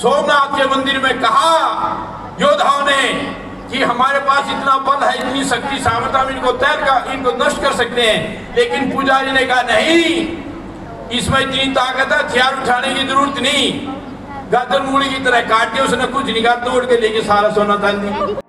सोमनाथ के मंदिर में कहा योद्धाओं ने कि हमारे पास इतना बल है, इतनी शक्ति सामर्थ्य, हम इनको नष्ट कर सकते हैं। लेकिन पुजारी ने कहा नहीं, इसमें इतनी ताकत है, हथियार उठाने की जरूरत नहीं। गर्दन मूड़ी की तरह काट के उसने कुछ निकाल तोड़ के लेके सारा सोना डाल दिया।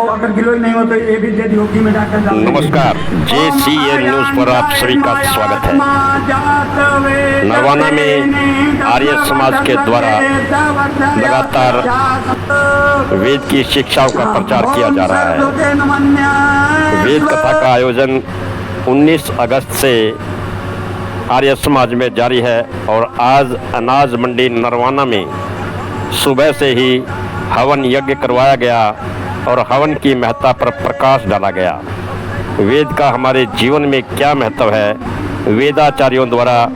अगर गिलो नहीं हो तो ये भी दे दियो कि मैं डाक्टर साहब। नमस्कार, JCA न्यूज पर आप सभी का स्वागत है। नरवाना में आर्य समाज के द्वारा लगातार वेद की शिक्षाओं का प्रचार किया जा रहा है। वेद कथा का आयोजन 19 अगस्त से आर्य समाज में जारी है और आज अनाज मंडी नरवाना में सुबह से ही हवन यज्ञ करवाया गया और हवन की महत्ता पर प्रकाश डाला गया। वेद का हमारे जीवन में क्या महत्व है, वेदाचार्यों द्वारा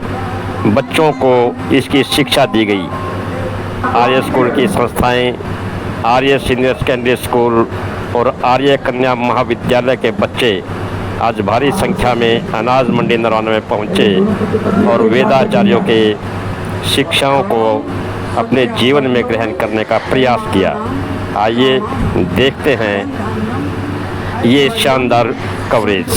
बच्चों को इसकी शिक्षा दी गई। आर्य स्कूल की संस्थाएं, आर्य सीनियर सेकेंडरी स्कूल और आर्य कन्या महाविद्यालय के बच्चे आज भारी संख्या में अनाज मंडी नरवाना में पहुंचे और वेदाचार्यों के शिक्षाओं को अपने जीवन में ग्रहण करने का प्रयास किया। आइए देखते हैं ये शानदार कवरेज।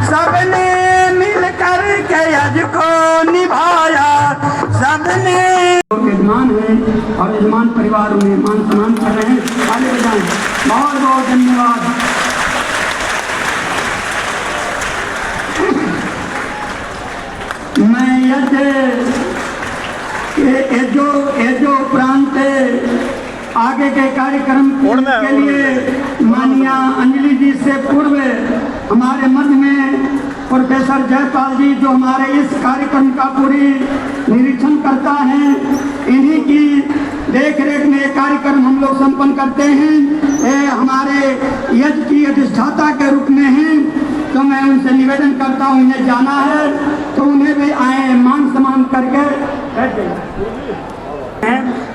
सबने मिलकर के यज्ञ को निभाया, सबने यजमान है और यजमान परिवार में मान सम्मान कर रहे हैं। आगे बढ़ाएं। बहुत बहुत धन्यवाद। मैं जो उपरांत आगे के कार्यक्रम के लिए माननीय अंजलि जी से पूर्व हमारे मध्य में प्रोफेसर जयपाल जी जो हमारे इस कार्यक्रम का पूरी निरीक्षण करता है, इन्हीं की देख रेख में ये कार्यक्रम हम लोग संपन्न करते हैं। ये हमारे यज्ञ की अधिष्ठाता के रूप में हैं, तो मैं उनसे निवेदन करता हूँ इन्हें जाना है तो उन्हें भी आए मान सम्मान करके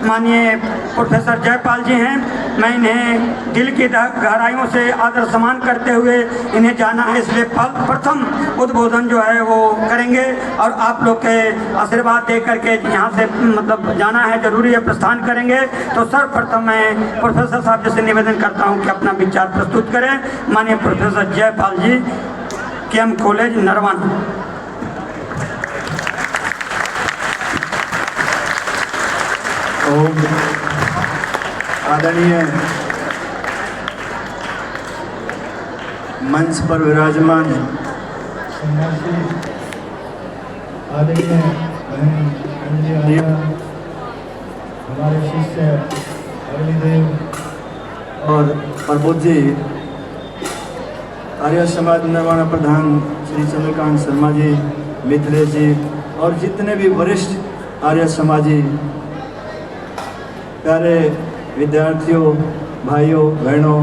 माननीय प्रोफेसर जयपाल जी हैं। मैं इन्हें दिल की गहराइयों से आदर सम्मान करते हुए इन्हें जाना है, इसलिए प्रथम उद्बोधन जो है वो करेंगे और आप लोग के आशीर्वाद दे करके यहाँ से मतलब जाना है, जरूरी है, प्रस्थान करेंगे। तो सर्वप्रथम मैं प्रोफेसर साहब जी से निवेदन करता हूँ कि अपना विचार प्रस्तुत करें। माननीय प्रोफेसर जयपाल जी, KM कॉलेज नरवाना। आदरणीय मंच पर विराजमान आदरणीय हमारे शिष्य अग्निदेव और प्रबोध जी, आर्य समाज नरवाना प्रधान श्री चंद्रकांत शर्मा जी, मिथिलेश जी और जितने भी वरिष्ठ आर्य समाजी प्यारे विद्यार्थियों, भाइयों बहनों,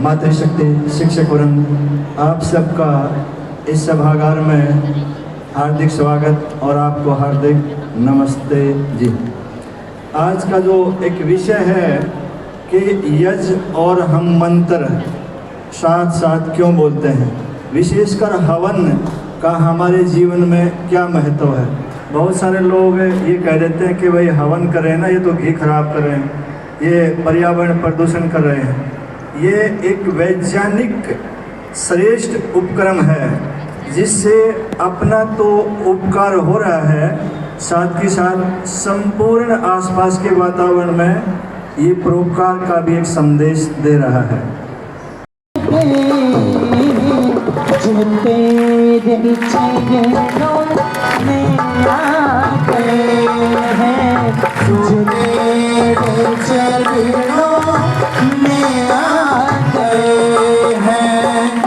मातृशक्ति शिक्षक वृंद, आप सबका इस सभागार में हार्दिक स्वागत और आपको हार्दिक नमस्ते जी। आज का जो एक विषय है कि यज्ञ और हम मंत्र साथ साथ क्यों बोलते हैं, विशेषकर हवन का हमारे जीवन में क्या महत्व है। बहुत सारे लोग ये कह देते हैं कि भाई हवन कर रहे हैं ना, ये तो घी खराब कर रहे हैं, ये पर्यावरण प्रदूषण कर रहे हैं। ये एक वैज्ञानिक श्रेष्ठ उपक्रम है जिससे अपना तो उपकार हो रहा है, साथ ही साथ संपूर्ण आसपास के वातावरण में ये परोपकार का भी एक संदेश दे रहा है।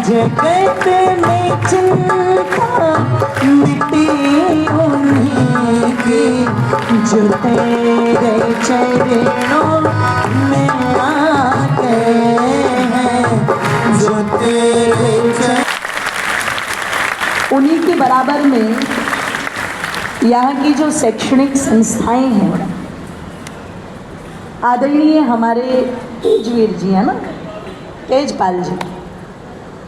जगत में चिंता मिटी उन्हीं की, जो तेरे चरणों में आते हैं, जो तेरे उन्हीं के बराबर में यहाँ की जो शैक्षणिक संस्थाएं हैं, आदरणीय हमारे तेजवीर जी है ना, तेजपाल जी,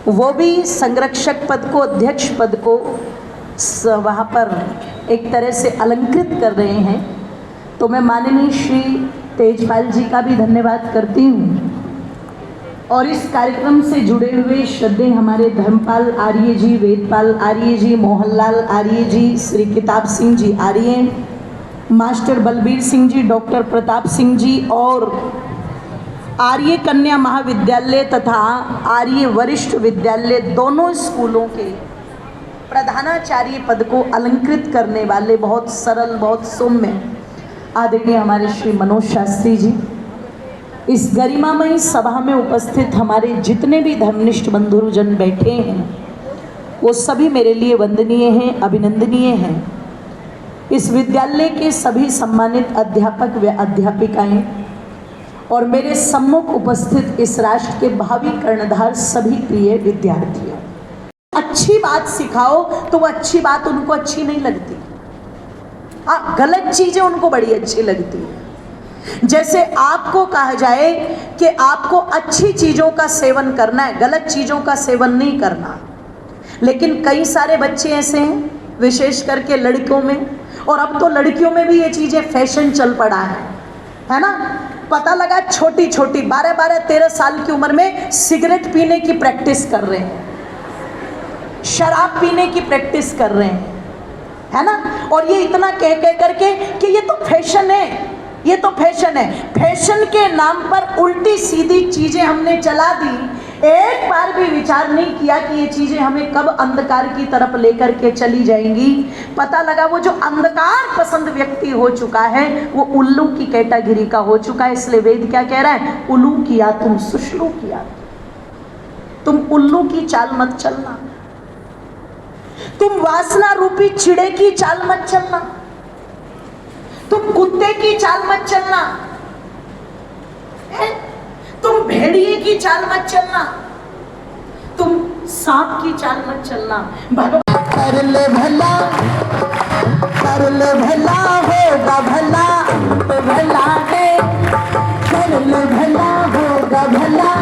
वो भी संरक्षक पद को, अध्यक्ष पद को वहाँ पर एक तरह से अलंकृत कर रहे हैं। तो मैं माननीय श्री तेजपाल जी का भी धन्यवाद करती हूँ। और इस कार्यक्रम से जुड़े हुए श्रद्धेय हमारे धर्मपाल आर्य जी, वेदपाल आर्य जी, मोहनलाल आर्य जी, श्री किताब सिंह जी आर्य, मास्टर बलबीर सिंह जी, डॉक्टर प्रताप सिंह जी और आर्य कन्या महाविद्यालय तथा आर्य वरिष्ठ विद्यालय दोनों स्कूलों के प्रधानाचार्य पद को अलंकृत करने वाले बहुत सरल, बहुत सौम्य आदरणीय हमारे श्री मनोज शास्त्री जी, इस गरिमामयी सभा में उपस्थित हमारे जितने भी धर्मनिष्ठ बंधुजन बैठे हैं वो सभी मेरे लिए वंदनीय हैं, अभिनंदनीय हैं। इस विद्यालय के सभी सम्मानित अध्यापक व अध्यापिकाएं और मेरे सम्मुख उपस्थित इस राष्ट्र के भावी कर्णधार सभी प्रिय विद्यार्थियों, अच्छी बात सिखाओ तो वो अच्छी बात उनको अच्छी नहीं लगती, गलत चीजें उनको बड़ी अच्छी लगती है। जैसे आपको कहा जाए कि आपको अच्छी चीजों का सेवन करना है, गलत चीजों का सेवन नहीं करना। लेकिन कई सारे बच्चे ऐसे हैं, विशेष करके लड़कियों में, और अब तो लड़कियों में भी ये चीजें फैशन चल पड़ा है ना। पता लगा छोटी छोटी 12-13 साल की उम्र में सिगरेट पीने की प्रैक्टिस कर रहे हैं, शराब पीने की प्रैक्टिस कर रहे हैं, है ना। और ये इतना कह करके कि ये तो फैशन है, ये तो फैशन है। फैशन के नाम पर उल्टी सीधी चीजें हमने चला दी, एक बार भी विचार नहीं किया कि ये चीजें हमें कब अंधकार की तरफ लेकर के चली जाएंगी। पता लगा वो जो अंधकार पसंद व्यक्ति हो चुका है वो उल्लू की कैटेगरी का हो चुका है। इसलिए वेद क्या कह रहा है, उल्लू किया तुम सुश्लू किया, तुम उल्लू की चाल मत चलना, तुम वासना रूपी चिड़े की चाल मत चलना, तुम कुत्ते की चाल मत चलना, तुम भेड़िए की चाल मत चलना, तुम सांप की चाल मत चलना। भगवान कर ले भला होगा भला, तो भला है, कर ले भला होगा भला।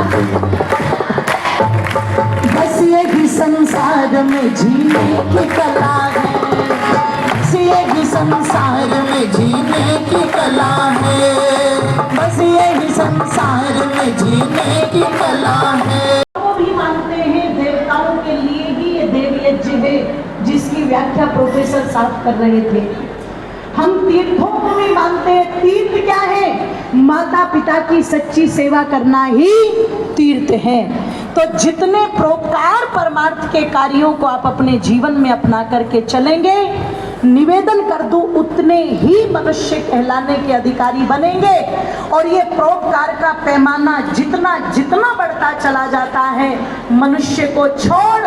बस यही संसार में जीने की कला है, बस यही संसार में जीने की कला है, बस यही संसार में जीने की कला है। वो भी मानते हैं देवताओं के लिए ही ये देव यज्ञ है, जिसकी व्याख्या प्रोफेसर साहब कर रहे थे। हम तीर्थों को भी मानते हैं। तीर्थ क्या है? माता पिता की सच्ची सेवा करना ही तीर्थ है। तो जितने परोपकार परमार्थ के कार्यों को आप अपने जीवन में अपना करके चलेंगे, निवेदन कर दूं, उतने ही मनुष्य कहलाने के अधिकारी बनेंगे। और ये परोपकार का पैमाना जितना जितना बढ़ता चला जाता है, मनुष्य को छोड़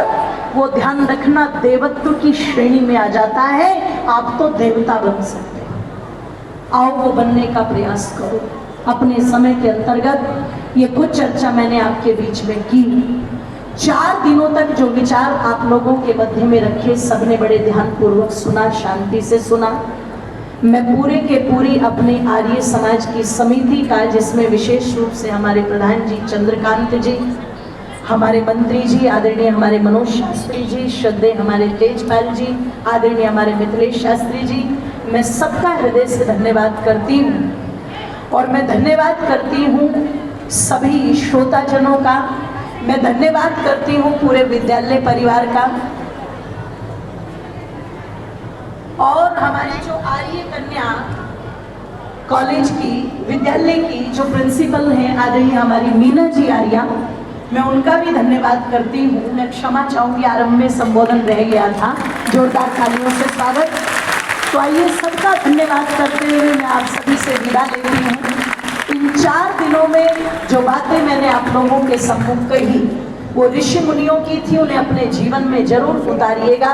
वो ध्यान रखना देवत्व की श्रेणी में आ जाता है। आप तो देवता बन सकते हैं, आओ वो बनने का प्रयास करो। अपने समय के अंतर्गत ये कुछ चर्चा मैंने आपके बीच में की। 4 दिनों तक जो विचार आप लोगों के मध्य में रखे, सबने बड़े ध्यानपूर्वक सुना, शांति से सुना। मैं पूरे के पूरी अपने आर्य समाज की समिति का, जिसमें विशेष रूप से हमारे प्रधान जी चंद्रकांत जी, हमारे मंत्री जी आदरणीय हमारे मनोज शास्त्री जी, श्रद्धेय हमारे तेजपाल जी, आदरणीय हमारे मिथिलेश शास्त्री जी, मैं सबका हृदय से धन्यवाद करती हूँ। और मैं धन्यवाद करती हूँ सभी श्रोताजनों का, मैं धन्यवाद करती हूँ पूरे विद्यालय परिवार का, और हमारी जो आर्य कन्या कॉलेज की, विद्यालय की जो प्रिंसिपल हैं आदरणीय हमारी मीना जी आर्या, मैं उनका भी धन्यवाद करती हूँ। मैं क्षमा चाहूँगी, आरंभ में संबोधन रह गया था। जोरदार तालियों से स्वागत। तो आइए सबका धन्यवाद करते हुए मैं आप सभी से विदा लेती हूँ। इन 4 दिनों में जो बातें मैंने आप लोगों के सम्मुख कही, वो ऋषि मुनियों की थी, उन्हें अपने जीवन में जरूर उतारिएगा।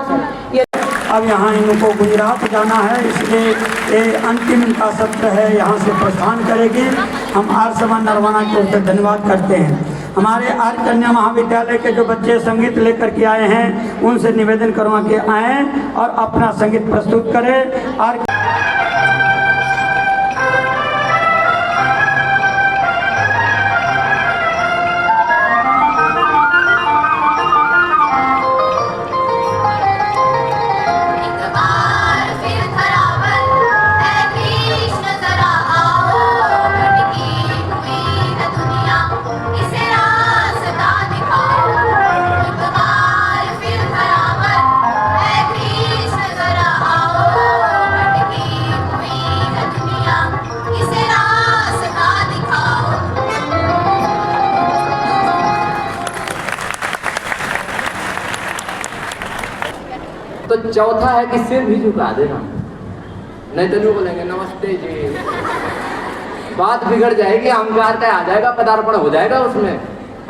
अब यहाँ इनको गुजरात जाना है, इसलिए ये अंतिम इनका सत्र है, यहाँ से प्रस्थान करेंगे। हम आर्य समाज नरवाना की ओर से धन्यवाद करते हैं। हमारे आर्य कन्या महाविद्यालय के जो बच्चे संगीत लेकर के आए हैं उनसे निवेदन करवा के आए और अपना संगीत प्रस्तुत करें। आर्य तो चौथा है कि सिर भी झुका देना, नहीं तो नहीं बोलेंगे नमस्ते जी, बात बिगड़ जाएगी, अहंकार का आ जाएगा, पदार्पण हो जाएगा उसमें।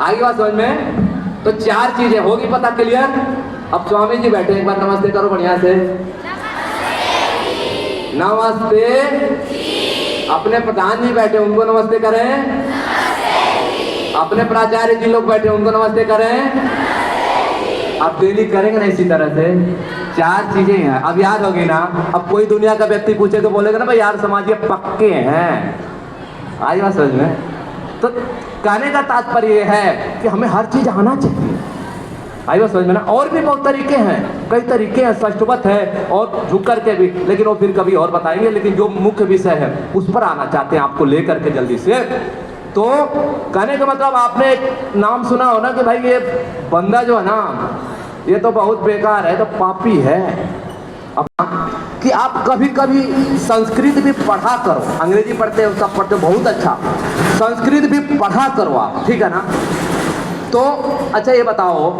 आगे बात समझ में? तो 4 चीजें होगी, पता क्लियर? अब स्वामी जी बैठे, एक बार नमस्ते करो बढ़िया से। नमस्ते। अपने प्रधान जी बैठे, उनको नमस्ते करें। अपने प्राचार्य जी लोग बैठे, उनको नमस्ते करें। अब डेली करेंगे ना इसी तरह से। 4 चीजें हैं, अब याद होगी ना। अब कोई दुनिया का व्यक्ति पूछे तो बोलेगा ना भाई यार समाज ये पक्के हैं। आई बात समझ में? तो कहने का तात्पर्य ये है कि हमें हर चीज आना चाहिए। आई बात समझ में ना? और भी बहुत तरीके हैं, कई तरीके हैं, स्पष्टवत है और झुक करके भी, लेकिन वो फिर कभी और बताएंगे। लेकिन जो मुख्य विषय है उस पर आना चाहते हैं आपको लेकर के जल्दी से। तो कहने का मतलब आपने एक नाम सुना हो ना कि भाई ये बंदा जो है ना ये तो बहुत बेकार है, तो पापी है। अब कि आप कभी कभी संस्कृत भी पढ़ा करो, अंग्रेजी पढ़ते हो सब पढ़ते हो बहुत अच्छा, संस्कृत भी पढ़ा करो आप, ठीक है ना? तो अच्छा ये बताओ,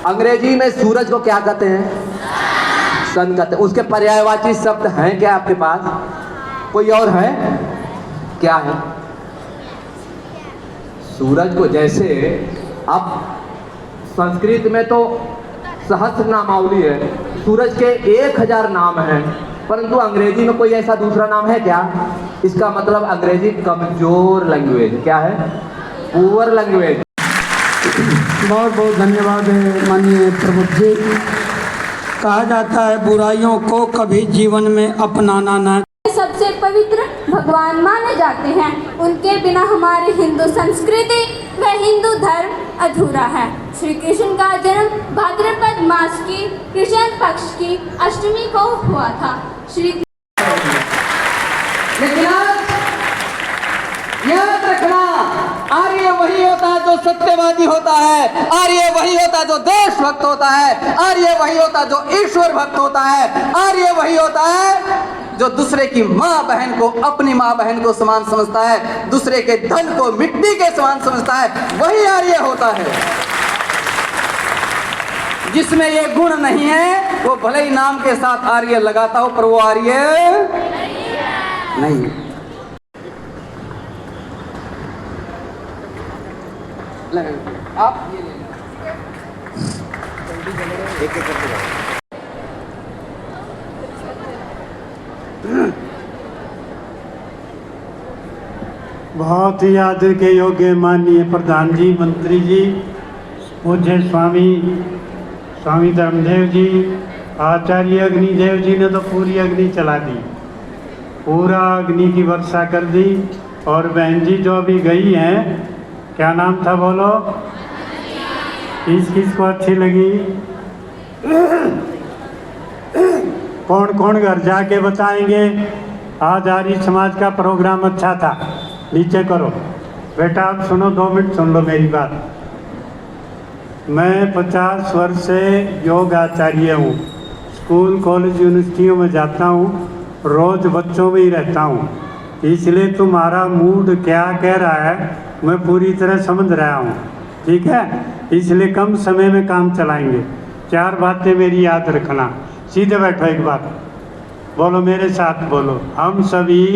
अंग्रेजी में सूरज को क्या कहते हैं? सन कहते हैं। उसके पर्यायवाची शब्द हैं क्या आपके पास? कोई और है? क्या है? सूरज को जैसे अब संस्कृत में तो सहस्त्र नामावली है, सूरज के 1000 नाम हैं, परंतु अंग्रेजी में कोई ऐसा दूसरा नाम है क्या? इसका मतलब अंग्रेजी कमजोर लैंग्वेज, क्या है? Poor language. बहुत बहुत धन्यवाद है माननीय प्रमुख जी। कहा जाता है बुराइयों को कभी जीवन में अपनाना ना। सबसे पवित्र भगवान माने जाते हैं, उनके बिना हमारी हिंदू संस्कृति व हिंदू धर्म अधूरा है। श्री कृष्ण का जन्म भाद्रपद मास की कृष्ण पक्ष की अष्टमी को हुआ था। श्री याद रखना, आर्य वही होता है जो सत्यवादी होता है, आर्य वही होता है जो देशभक्त होता है, आर्य वही होता है जो ईश्वर भक्त होता है, आर्य वही होता है जो दूसरे की माँ बहन को अपनी माँ बहन को समान समझता है, दूसरे के धन को मिट्टी के समान समझता है, वही आर्य होता है। जिसमें ये गुण नहीं है वो भले ही नाम के साथ आर्य लगाता हो, पर वो आर्य नहीं। आप ये ले बहुत ही आदर के योग्य माननीय प्रधान जी, मंत्री जी, पूज्य स्वामी धर्मदेव जी, आचार्य अग्निदेव जी ने तो पूरी अग्नि चला दी, पूरा अग्नि की वर्षा कर दी। और बहन जी जो अभी गई हैं, क्या नाम था बोलो? किस को अच्छी लगी? कौन कौन घर जाके बताएंगे आज आर्य समाज का प्रोग्राम अच्छा था? नीचे करो बेटा, आप सुनो, 2 मिनट सुन लो मेरी बात। मैं 50 वर्ष से योग आचार्य हूँ, स्कूल कॉलेज यूनिवर्सिटियों में जाता हूँ, रोज़ बच्चों में ही रहता हूँ, इसलिए तुम्हारा मूड क्या कह रहा है मैं पूरी तरह समझ रहा हूँ, ठीक है? इसलिए कम समय में काम चलाएंगे। 4 बातें मेरी याद रखना। सीधे बैठो, एक बार बोलो मेरे साथ, बोलो, हम सभी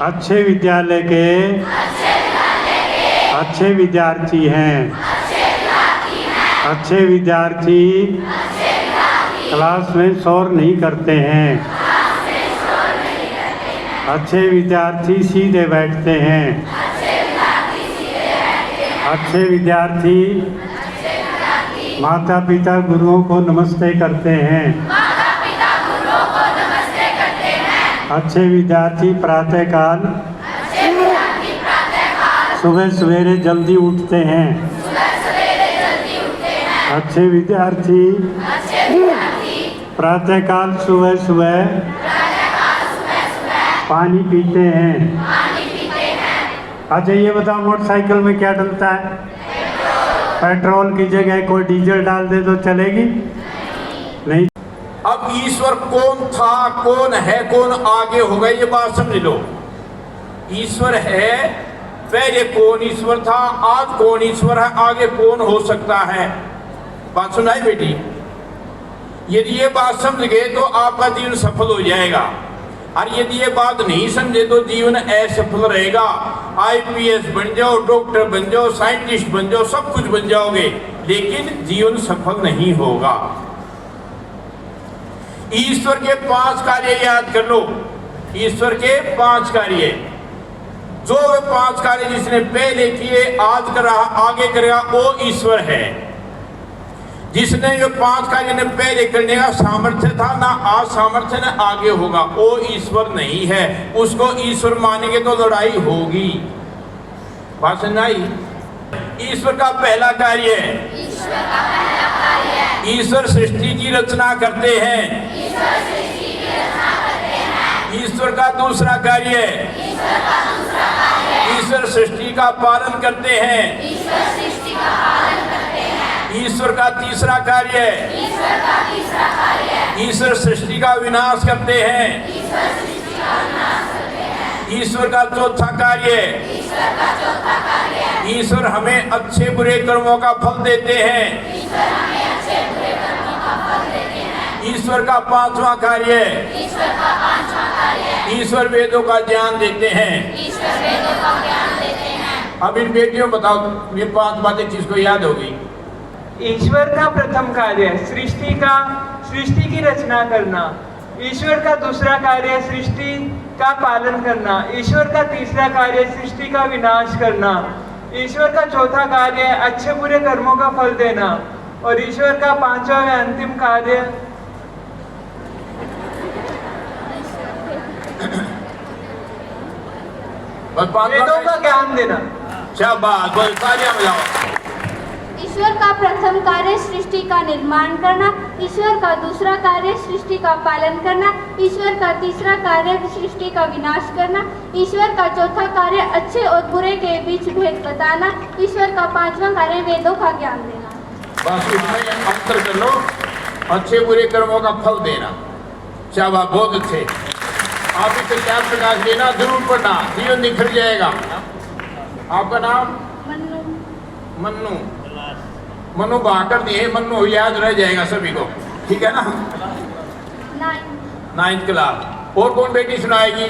अच्छे विद्यालय के अच्छे विद्यार्थी हैं। अच्छे विद्यार्थी क्लास में शोर नहीं करते हैं। अच्छे विद्यार्थी सीधे बैठते हैं। अच्छे विद्यार्थी माता पिता गुरुओं को नमस्ते करते हैं। अच्छे विद्यार्थी प्रातःकाल सुबह सवेरे जल्दी उठते हैं। अच्छे विद्यार्थी प्रातःकाल सुबह सुबह पानी पीते हैं। अच्छा ये बताओ, मोटरसाइकिल में क्या डलता है? पेट्रोल की जगह कोई डीजल डाल दे तो चलेगी? नहीं। अब ईश्वर कौन था, कौन है, कौन आगे होगा, ये बात समझ लो। ईश्वर है, पहले कौन ईश्वर था, आज कौन ईश्वर है, आगे कौन हो सकता है। बात सुनाई बेटी? यदि ये बात समझ गए तो आपका जीवन सफल हो जाएगा, और यदि ये बात नहीं समझे तो जीवन असफल रहेगा। आईपीएस बन जाओ, डॉक्टर बन जाओ, साइंटिस्ट बन जाओ, सब कुछ बन जाओगे, लेकिन जीवन सफल नहीं होगा। ईश्वर के 5 कार्य याद कर लो। ईश्वर के 5 कार्य, जो वे 5 कार्य जिसने पहले किए, आज कर रहा, आगे करेगा, वो ईश्वर है। जिसने ये 5 कार्य ने पहले करने का सामर्थ्य था, ना आज सामर्थ्य न आगे होगा, वो ईश्वर नहीं है। उसको ईश्वर मानेंगे तो लड़ाई होगी। बात समझ आई? ईश्वर का पहला कार्य है, ईश्वर सृष्टि की रचना करते हैं। ईश्वर का दूसरा कार्य है, ईश्वर सृष्टि का पालन करते हैं। ईश्वर का तीसरा कार्य है, ईश्वर सृष्टि का विनाश करते हैं। ईश्वर का चौथा कार्य है, ईश्वर हमें अच्छे बुरे कर्मों का फल देते हैं। ईश्वर का 5वां कार्य है, ईश्वर वेदों का ज्ञान देते हैं। अब इन बेटियों बताओ, ये 5 बातें किसको याद होगी? ईश्वर का प्रथम कार्य सृष्टि की रचना करना। ईश्वर का दूसरा कार्य सृष्टि का पालन करना। ईश्वर का तीसरा कार्य सृष्टि का विनाश करना। ईश्वर का चौथा कार्य अच्छे बुरे कर्मों का फल देना। और ईश्वर का 5वां व अंतिम कार्य वेदों का ज्ञान देना। शाबाश, बोल तालियां बजाओ। ईश्वर का प्रथम कार्य सृष्टि का निर्माण करना। ईश्वर का दूसरा कार्य सृष्टि का पालन करना। ईश्वर का तीसरा कार्य सृष्टि का विनाश करना। ईश्वर का चौथा कार्य अच्छे और बुरे के बीच भेद बताना। ईश्वर का 5वां कार्य वेदों का ज्ञान देना। बस इसमें अंतर कर लो, अच्छे बुरे कर्मों का फल देना। शाबाश, बहुत अच्छे। आप इसे ज्ञान प्रकाश देना, जरूर पढ़ना, जीवन निखर जाएगा। आपका नाम? मन्नू। मनु बहाकर दिए, मन्नू याद रह जाएगा सभी को, ठीक है ना? 9th class. और कौन बेटी सुनाएगी?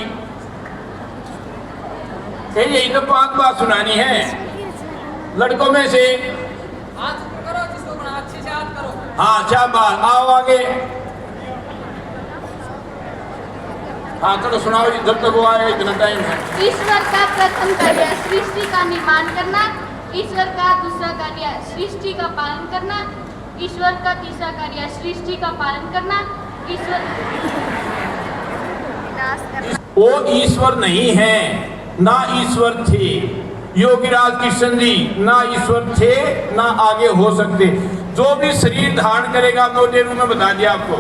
यही तो 5 बात सुनानी है लड़कों में से। हाँ, शाबाश, आओ आगे। हाँ चलो सुनाओ, जब तक वो आए इतना टाइम है। ईश्वर का प्रथम कार्य सृष्टि का निर्माण करना। ईश्वर का दूसरा कार्य सृष्टि का पालन करना। ईश्वर का तीसरा कार्य सृष्टि का पालन करना। ईश्वर वो ईश्वर नहीं है, ना ईश्वर थे। योगीराज कृष्ण जी ना ईश्वर थे, ना आगे हो सकते। जो भी शरीर धारण करेगा, मोटे रूप में बता दिया आपको,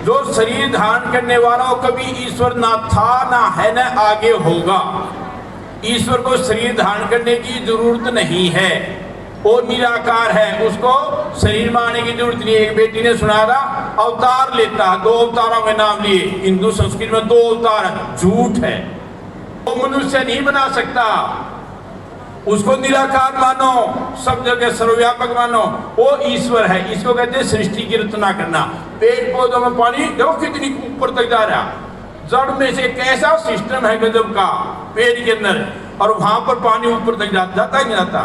जो शरीर धारण करने वाला वो कभी ईश्वर ना था, ना है, ना आगे होगा। ईश्वर को शरीर धारण करने की जरूरत नहीं है, वो निराकार है, उसको शरीर में आने की जरूरत नहीं है। एक बेटी ने सुना था, अवतार लेता, 2 अवतारों के नाम लिए। हिंदू संस्कृति में 2 अवतार झूठ है, वो मनुष्य नहीं बना सकता। उसको निराकार मानो, सब जगह सर्वव्यापक मानो, वो ईश्वर है। इसको कहते हैं सृष्टि की रचना करना। पेड़ पौधों में पानी देखो कितनी ऊपर तक जा रहा, जड़ में से कैसा सिस्टम है गजब का पेड़ के अंदर, और वहां पर पानी ऊपर तक जाता ही नहीं जाता।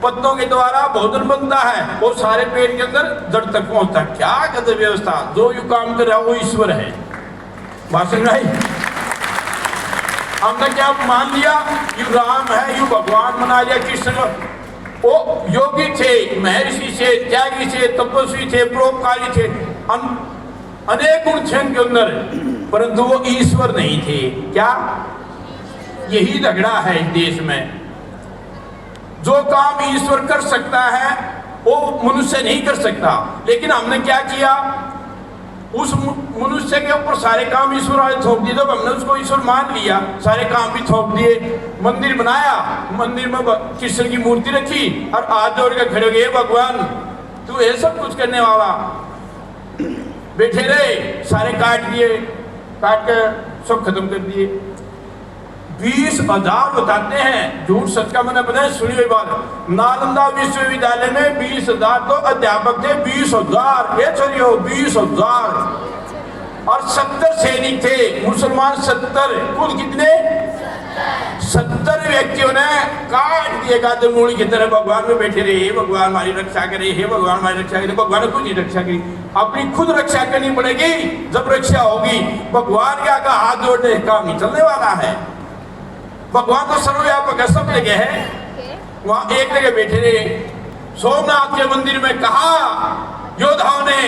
पत्तों के द्वारा भोजन बनता है, वो सारे पेड़ के अंदर जड़ तक पहुंचता है। क्या गजब व्यवस्था! जो यू काम कर रहा है वो ईश्वर है। बात समझ आई? हमने क्या मान लिया? यू राम है, यू भगवान बना लिया, कृष्ण को। वो योगी थे, महर्षि थे, त्यागी थे, तपस्वी थे, परोपकारी थे, अनेक गुण थे उनके अंदर, परंतु वो ईश्वर नहीं थे। क्या? यही झगड़ा है इस देश में। जो काम ईश्वर कर सकता है वो मनुष्य नहीं कर सकता। लेकिन हमने क्या किया, उस मनुष्य के ऊपर सारे काम ईश्वर वाले थोप दिए। जब हमने उसको ईश्वर मान लिया, सारे काम भी थोप दिए। मंदिर बनाया, मंदिर में कृष्ण की मूर्ति रखी और हाथ जोड़ के खड़े हो गए, भगवान तू ये सब कुछ करने वाला। बैठे रहे, सारे काट दिए, काट कर सब खत्म कर दिए। 20,000 बताते हैं, झूठ सच का मैंने बताया, सुनी हुई बात। नालंदा विश्वविद्यालय में 20,000 तो अध्यापक थे, 20,000 ये छोड़ियो 20,000 और 70 सैनिक थे, मुसलमान 70, कुल कितने? 70 व्यक्तियों ने काट दिए गाजर मूली की तरह भगवान में बैठे रहे। हे भगवान हमारी रक्षा करे, हे भगवान हमारी रक्षा करे। भगवान ने कुछ नहीं रक्षा की, अपनी खुद रक्षा करनी पड़ेगी। जब रक्षा होगी, भगवान के आगे हाथ जोड़ने का काम नहीं चलने वाला है। भगवान तो सर्वव्यापक है, सब जगह है। वहां एक जगह बैठे रहे, सोमनाथ के मंदिर में कहा योद्धाओं ने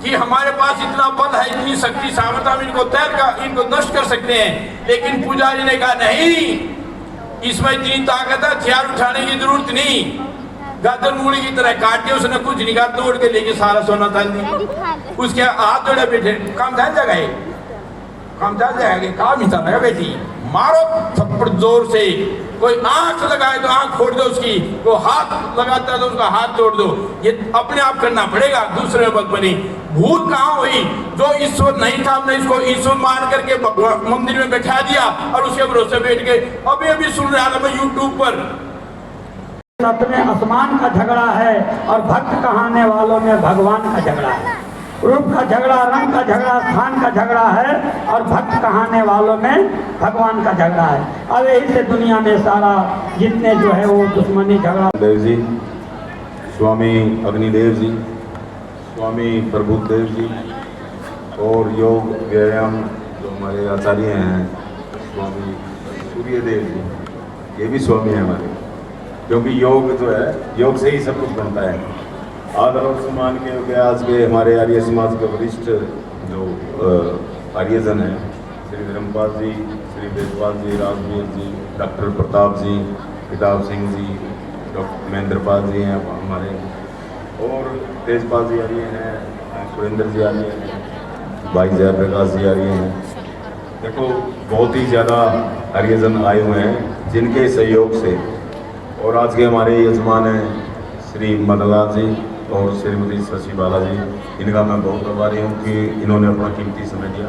कि हमारे पास इतना बल है, इतनी शक्ति सामर्थ, हम इनको नष्ट कर सकते हैं। लेकिन पुजारी ने कहा नहीं, इसमें इतनी ताकत है, हथियार उठाने की जरूरत नहीं। गाजर मूली की तरह काट के उसने कुछ नहीं कहा, तोड़ के लेके सारा सोना डाल दिया। उसके हाथ जोड़े बैठे, काम चल जाएगा, काम चल जाएगा, काम ही चल बेटी। मारो थप्पड़ जोर से, कोई आंख लगाए तो आंख फोड़ दो उसकी, कोई हाथ लगाता है तो उसका हाथ तोड़ दो। ये अपने आप करना पड़ेगा, दूसरे में मत बनी। भूत कहाँ हुई? जो ईश्वर नहीं था, हमने इसको ईश्वर मान करके मंदिर में बैठा दिया और उसके भरोसे बैठ गए। अभी अभी सुन रहा था मैं यूट्यूब पर, अपने आसमान का झगड़ा है और भक्त कहाने वालों में भगवान का झगड़ा है। रूप का झगड़ा, रंग का झगड़ा, स्थान का झगड़ा है और भक्त कहाने वालों में भगवान का झगड़ा है। अब यही से दुनिया में सारा जितने जो है वो दुश्मनी झगड़ा। देव जी, स्वामी अग्निदेव जी, स्वामी प्रभुदेव जी और योग व्यायाम जो हमारे आचार्य हैं स्वामी सूर्यदेव जी, ये भी स्वामी हैं हमारे। क्योंकि योग जो है, योग से ही सब कुछ बनता है। आदर और सम्मान के आज के हमारे आर्य समाज के वरिष्ठ जो आर्यजन हैं, श्री धर्मपाल जी, श्री वेदपाल जी, राजवीर जी, डॉक्टर प्रताप जी, प्रताप सिंह जी, डॉक्टर महेंद्रपाल जी हैं हमारे, और तेजपाल जी आर्य हैं, सुरेंद्र जी आर्य हैं, भाई जयप्रकाश जी आर्य हैं। देखो बहुत ही ज़्यादा आर्यजन आए हुए हैं जिनके सहयोग से। और आज के हमारे यजमान हैं श्री मदनलाल जी और श्रीमती शशि बाला जी, इनका मैं बहुत आभारी हूँ कि इन्होंने अपना कीमती समय दिया।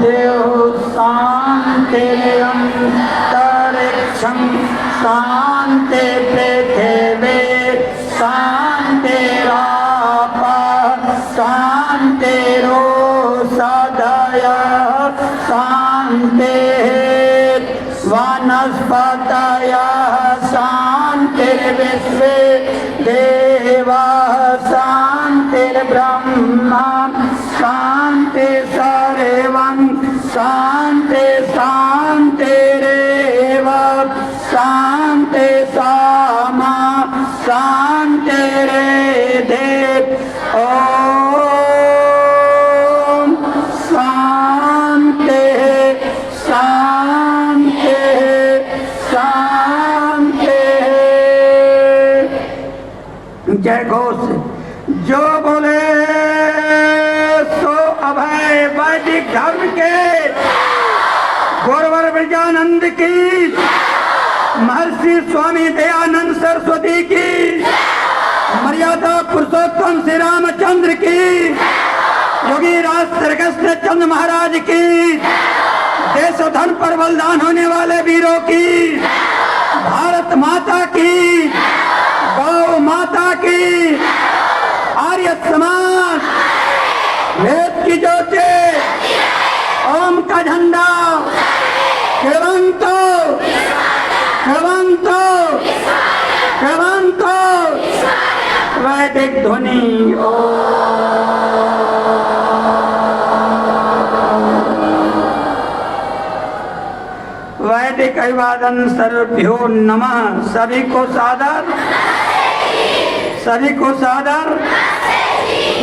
देव शांति अंतरिक्षं शांति पृथिवी शांतिराप शांतिरोषधयः शान्तिः वनस्पतयः शान्तिर्विश्वे देवाः शान्तिर्ब्रह्मा शान्ति सर्वं शान्ति शान्तिरेव शान्ति सामा शान्तिरेधि। ओम शान्ति शान्ति शान्ति। जय घोष। जो बोले सो अभय वैदिक धर्म के गौरवर विजयानंद की, महर्षि स्वामी दयानंद सरस्वती की, मर्यादा पुरुषोत्तम श्री रामचंद्र की, योगी राज श्रीकृष्ण चंद्र महाराज की, देश और धन पर बलिदान होने वाले वीरों की, भारत माता की, गौ माता की, आर्य समाज, वेद की ज्योति, ओम का झंडा केवंतो केवंतो केवंतो वैदिक ध्वनि। वैदिक अभिवादन सर्वभ्यो नमः। सभी को सादर, सभी को सादर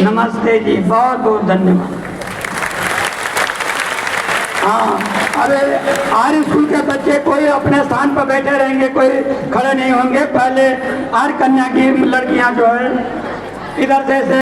नमस्ते जी, बहुत बहुत धन्यवाद। हाँ, अरे आर्य स्कूल के बच्चे कोई अपने स्थान पर बैठे रहेंगे, कोई खड़े नहीं होंगे। पहले आर्य कन्या की लड़कियां जो है इधर से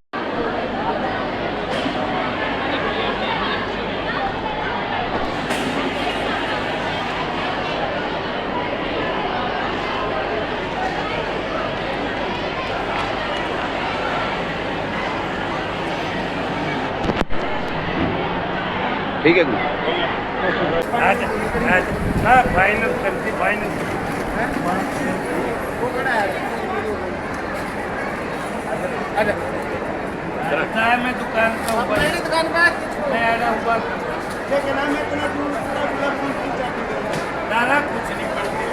ठीक है फाइनल करती फाइनल मैं दुकान का दुकान मैं आ रहा हूँ दादा कुछ नहीं पड़ती।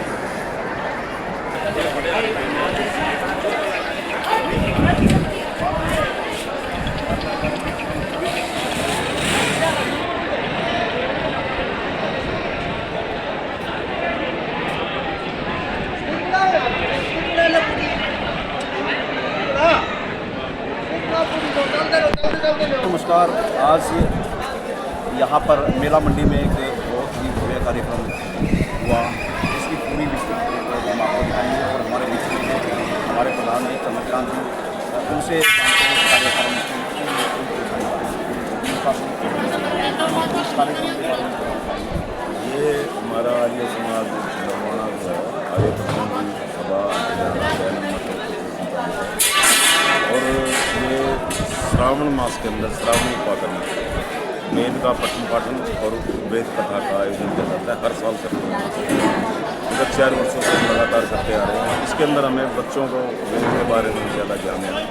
नमस्कार। आज यहाँ पर मेला मंडी में एक बहुत ही भव्य कार्यक्रम हुआ, इसकी पूरी विस्तृत रिपोर्ट हम आपको दिखाएंगे और हमारे बीच में हमारे प्रधान जी चंद्रकांत जी उनसे कार्यक्रम ये हमारा आर्य समाज नरवाना आर्य सभा और ये श्रावण मास के अंदर श्रावणी उपाकरण वेद का पठन पाठन और वेद कथा का आयोजन किया जाता है। हर साल करते हैं, विगत 4 वर्षों से लगातार करते आ रहे हैं। इसके अंदर हमें बच्चों को वेद के बारे में ज़्यादा ज्ञान देना,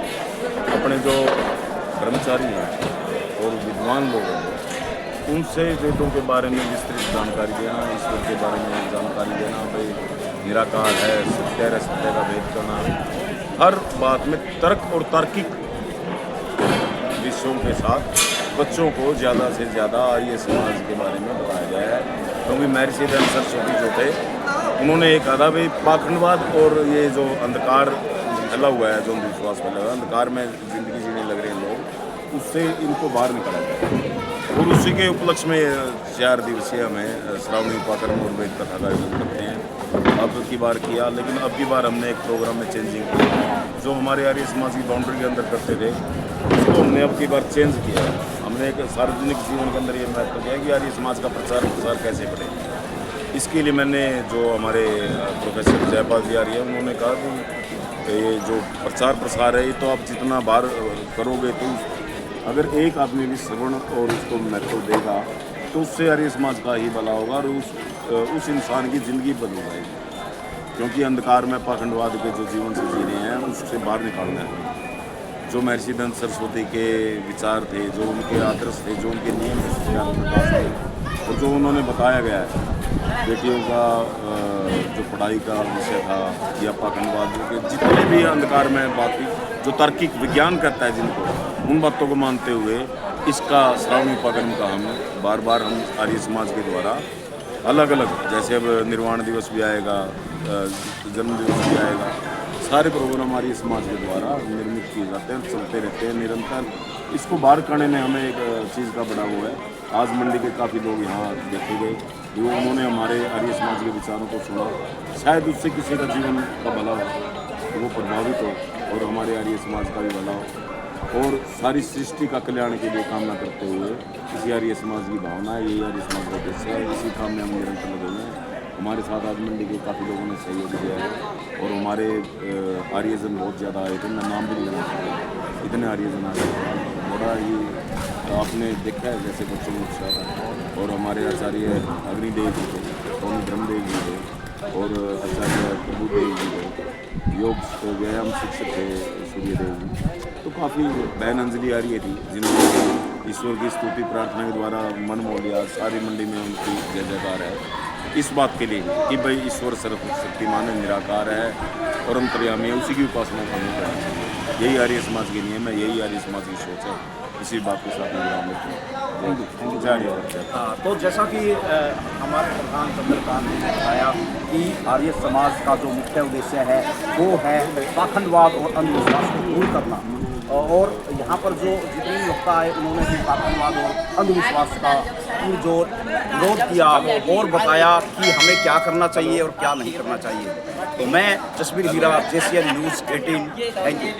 अपने जो कर्मचारी हैं और विद्वान लोग हैं उनसे वेदों के बारे में विस्तृत जानकारी देना, ईश्वर के बारे में जानकारी देना, भाई निराकार है, सत्य है, सत्य का भेद करना, हर बात में तर्क और तार्किक विषयों के साथ बच्चों को ज़्यादा से ज़्यादा आर्य समाज के बारे में बताया गया है। क्योंकि महर्षि दयानंद सरस्वती जो थे उन्होंने एक कहा भाई पाखंडवाद और ये जो अंधकार फैला हुआ है, जो अंधविश्वास फैला हुआ है, अंधकार में जिंदगी जीने लग रहे हैं लोग, उससे इनको बाहर निकाला जाए। और उसी के उपलक्ष्य में 4 दिवसीय हमें श्रावणी उपाकरण और वेद कथा का आयोजन करते हैं। अब की बार किया, लेकिन अब की बार हमने एक प्रोग्राम में चेंजिंग की। जो हमारे आर्य समाज की बाउंड्री के अंदर करते थे उसको हमने अब की बार चेंज किया है। हमने एक सार्वजनिक जीवन के अंदर ये महत्व किया कि आर्य समाज का प्रचार प्रसार कैसे बढ़े। इसके लिए मैंने जो हमारे प्रोफेसर जयपाल जी आर्य हैं उन्होंने कहा कि ये जो प्रचार प्रसार है ये तो आप जितना बार करोगे तो अगर एक आदमी भी श्रवण और उसको महत्व देगा तो उससे आर्य समाज का ही भला होगा और उस इंसान की ज़िंदगी बदल जाएगी। क्योंकि अंधकार में पाखंडवाद के जो जीवन से जी रहे हैं उससे बाहर निकालना है। जो महर्षि दयानंद सरस्वती के विचार थे, जो उनके आदर्श थे, जो उनके नियम थे और जो उन्होंने बताया गया है, बेटियों का जो पढ़ाई का विषय था या पाखंडवाद के जितने भी अंधकार में बात जो तार्किक विज्ञान करता है जिनको, उन बातों को मानते हुए इसका श्रावणी उपाकरण का हम बार बार हम आर्य समाज के द्वारा अलग अलग, जैसे अब निर्वाण दिवस भी आएगा, जन्म दिवस भी आएगा, सारे प्रोग्राम आर्य समाज के द्वारा निर्मित किए जाते हैं, चलते रहते हैं निरंतर। इसको बाहर करने में हमें एक चीज़ का बड़ा वो है। आज मंडी के काफ़ी लोग यहाँ देखे गए, जो उन्होंने हमारे आर्य समाज के विचारों को सुना, शायद उससे किसी का जीवन का भला हो, तो वो प्रभावित हो और हमारे आर्य समाज का भी भला हो और सारी सृष्टि का कल्याण के लिए कामना करते हुए इसी आर्य समाज की भावना है, यही आर्य समाज का उद्देश्य है। इसी काम में हम निरंतर लगे हुए हैं। हमारे साथ आज मंडी के काफ़ी लोगों ने सहयोग दिया है और हमारे आर्यजन बहुत ज़्यादा आए थे, मैं नाम भी नहीं लेना चाहता, इतने आर्यजन आए थे। बड़ा ही आपने देखा है जैसे बच्चों में उत्साह था। और हमारे आचार्य अग्निदेव जी थे, स्वामी ब्रह्मदेव जी थे और आचार्य प्रभुदेव जी थे, योग व्यायाम शिक्षक थे सूर्यदेव जी। तो काफ़ी बहन अंजलि आर्य थी जिन्होंने ईश्वर की स्तुति प्रार्थना के द्वारा मन मोह लिया। सारी मंडी में उनकी जय जयकार है इस बात के लिए कि भाई ईश्वर सर्वशक्तिमान है, निराकार है और अंतर्यामी है, उसी की उपासना करनी चाहिए। यही आर्य समाज की नियम है, यही आर्य समाज की सोच है। इसी बात के साथ हाँ, तो जैसा कि हमारे प्रधान चंद्रकांत जी ने बताया कि आर्य समाज का जो मुख्य उद्देश्य है वो है पाखंडवाद और अंधविश्वास को दूर करना। और यहाँ पर जो जितने भी वक्ता है उन्होंने भी पाखंडवाद और अंधविश्वास का जो विरोध किया और बताया कि हमें क्या करना चाहिए और क्या नहीं करना चाहिए। तो मैं जसबीर हीरा, JCN News 18, थैंक यू।